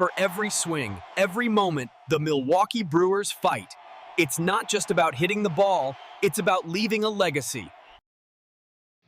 For every swing, every moment, the Milwaukee Brewers fight. It's not just about hitting the ball, it's about leaving a legacy.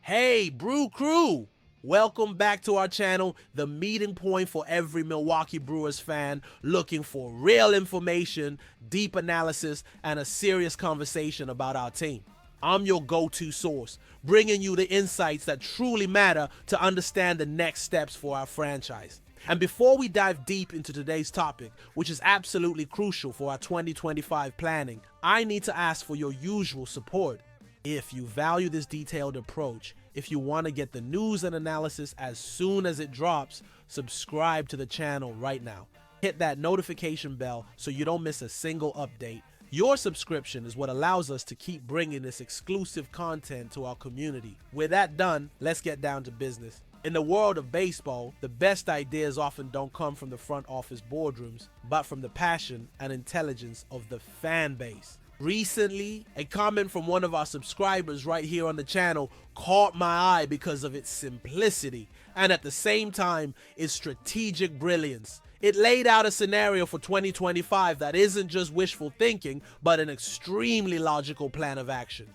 Hey, Brew Crew! Welcome back to our channel, the meeting point for every Milwaukee Brewers fan looking for real information, deep analysis, and a serious conversation about our team. I'm your go-to source, bringing you the insights that truly matter to understand the next steps for our franchise. And before we dive deep into today's topic, which is absolutely crucial for our 2025 planning, I need to ask for your usual support. If you value this detailed approach, if you want to get the news and analysis as soon as it drops, subscribe to the channel right now. Hit that notification bell so you don't miss a single update. Your subscription is what allows us to keep bringing this exclusive content to our community. With that done, let's get down to business. In the world of baseball, the best ideas often don't come from the front office boardrooms, but from the passion and intelligence of the fan base. Recently, a comment from one of our subscribers right here on the channel caught my eye because of its simplicity and at the same time its strategic brilliance. It laid out a scenario for 2025 that isn't just wishful thinking, but an extremely logical plan of action.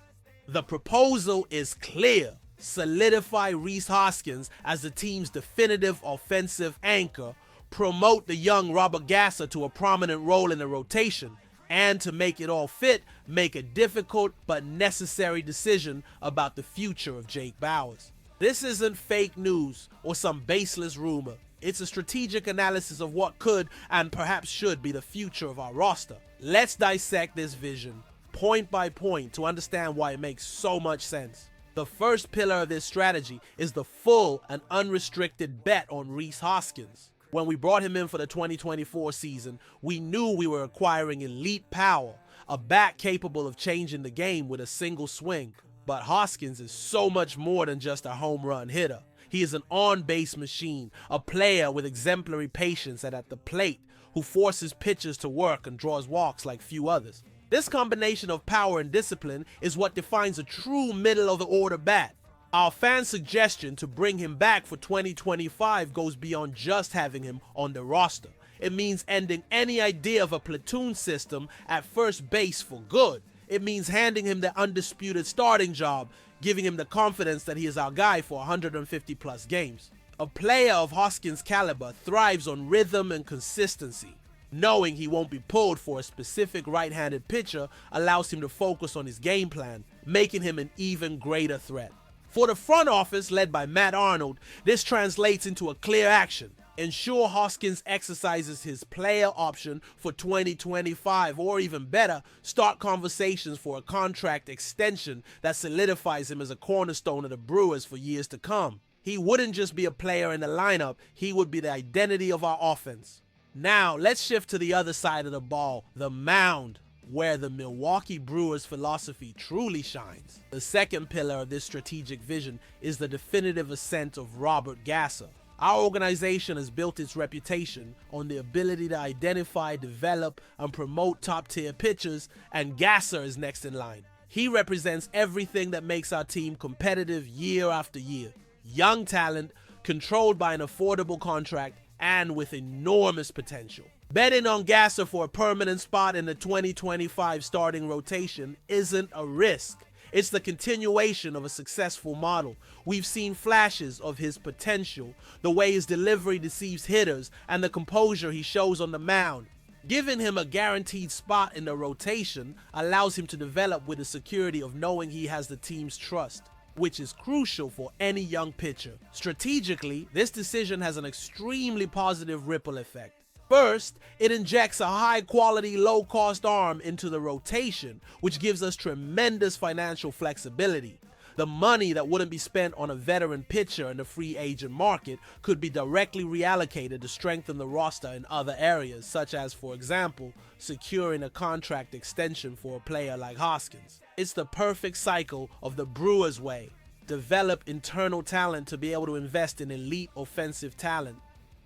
The proposal is clear. Solidify Rhys Hoskins as the team's definitive offensive anchor, promote the young Robert Gasser to a prominent role in the rotation, and to make it all fit, make a difficult but necessary decision about the future of Jake Bauers. This isn't fake news or some baseless rumor. It's a strategic analysis of what could and perhaps should be the future of our roster. Let's dissect this vision point by point to understand why it makes so much sense. The first pillar of this strategy is the full and unrestricted bet on Rhys Hoskins. When we brought him in for the 2024 season, we knew we were acquiring elite power, a bat capable of changing the game with a single swing. But Hoskins is so much more than just a home run hitter. He is an on-base machine, a player with exemplary patience and at the plate, who forces pitchers to work and draws walks like few others. This combination of power and discipline is what defines a true middle-of-the-order bat. Our fan suggestion to bring him back for 2025 goes beyond just having him on the roster. It means ending any idea of a platoon system at first base for good. It means handing him the undisputed starting job, giving him the confidence that he is our guy for 150 plus games. A player of Hoskins' caliber thrives on rhythm and consistency. Knowing he won't be pulled for a specific right-handed pitcher allows him to focus on his game plan, making him an even greater threat. For the front office, led by Matt Arnold, this translates into a clear action. Ensure Hoskins exercises his player option for 2025, or even better, start conversations for a contract extension that solidifies him as a cornerstone of the Brewers for years to come. He wouldn't just be a player in the lineup, he would be the identity of our offense. Now, let's shift to the other side of the ball, the mound, where the Milwaukee Brewers philosophy truly shines. The second pillar of this strategic vision is the definitive ascent of Robert Gasser. Our organization has built its reputation on the ability to identify, develop, and promote top-tier pitchers, and Gasser is next in line. He represents everything that makes our team competitive year after year. Young talent, controlled by an affordable contract, and with enormous potential. Betting on Gasser for a permanent spot in the 2025 starting rotation isn't a risk. It's the continuation of a successful model. We've seen flashes of his potential, the way his delivery deceives hitters, and the composure he shows on the mound. Giving him a guaranteed spot in the rotation allows him to develop with the security of knowing he has the team's trust, which is crucial for any young pitcher. Strategically, this decision has an extremely positive ripple effect. First, it injects a high-quality, low-cost arm into the rotation, which gives us tremendous financial flexibility. The money that wouldn't be spent on a veteran pitcher in the free agent market could be directly reallocated to strengthen the roster in other areas, such as, for example, securing a contract extension for a player like Hoskins. It's the perfect cycle of the Brewers way. Develop internal talent to be able to invest in elite offensive talent.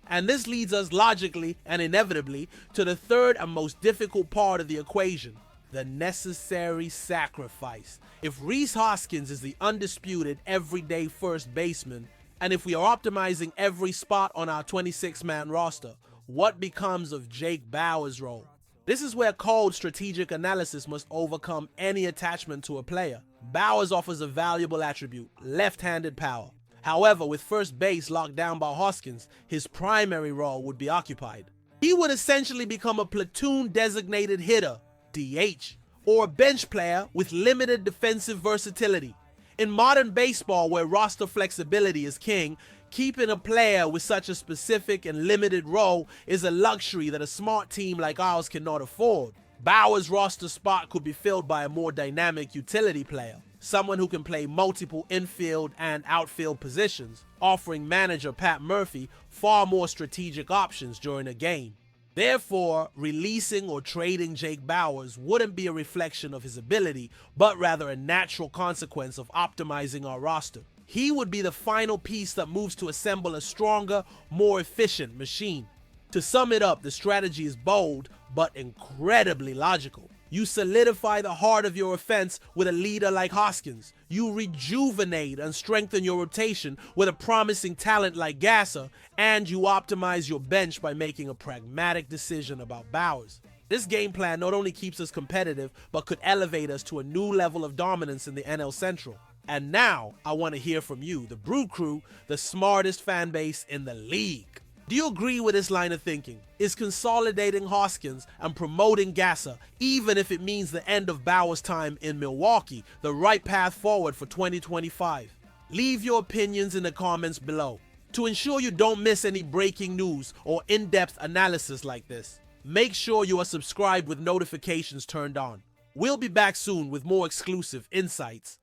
And this leads us logically and inevitably to the third and most difficult part of the equation, the necessary sacrifice. If Rhys Hoskins is the undisputed everyday first baseman, and if we are optimizing every spot on our 26-man roster, what becomes of Jake Bauers' role? This is where cold strategic analysis must overcome any attachment to a player. Bauers offers a valuable attribute, left-handed power. However, with first base locked down by Hoskins, his primary role would be occupied. He would essentially become a platoon-designated hitter, DH, or a bench player with limited defensive versatility. In modern baseball, where roster flexibility is king, keeping a player with such a specific and limited role is a luxury that a smart team like ours cannot afford. Bauers' roster spot could be filled by a more dynamic utility player, someone who can play multiple infield and outfield positions, offering manager Pat Murphy far more strategic options during a game. Therefore, releasing or trading Jake Bauers wouldn't be a reflection of his ability, but rather a natural consequence of optimizing our roster. He would be the final piece that moves to assemble a stronger, more efficient machine. To sum it up, the strategy is bold, but incredibly logical. You solidify the heart of your offense with a leader like Hoskins. You rejuvenate and strengthen your rotation with a promising talent like Gasser, and you optimize your bench by making a pragmatic decision about Bauers. This game plan not only keeps us competitive, but could elevate us to a new level of dominance in the NL Central. And now, I want to hear from you, the Brew Crew, the smartest fan base in the league. Do you agree with this line of thinking? Is consolidating Hoskins and promoting Gasser, even if it means the end of Bauers' time in Milwaukee, the right path forward for 2025? Leave your opinions in the comments below. To ensure you don't miss any breaking news or in-depth analysis like this, make sure you are subscribed with notifications turned on. We'll be back soon with more exclusive insights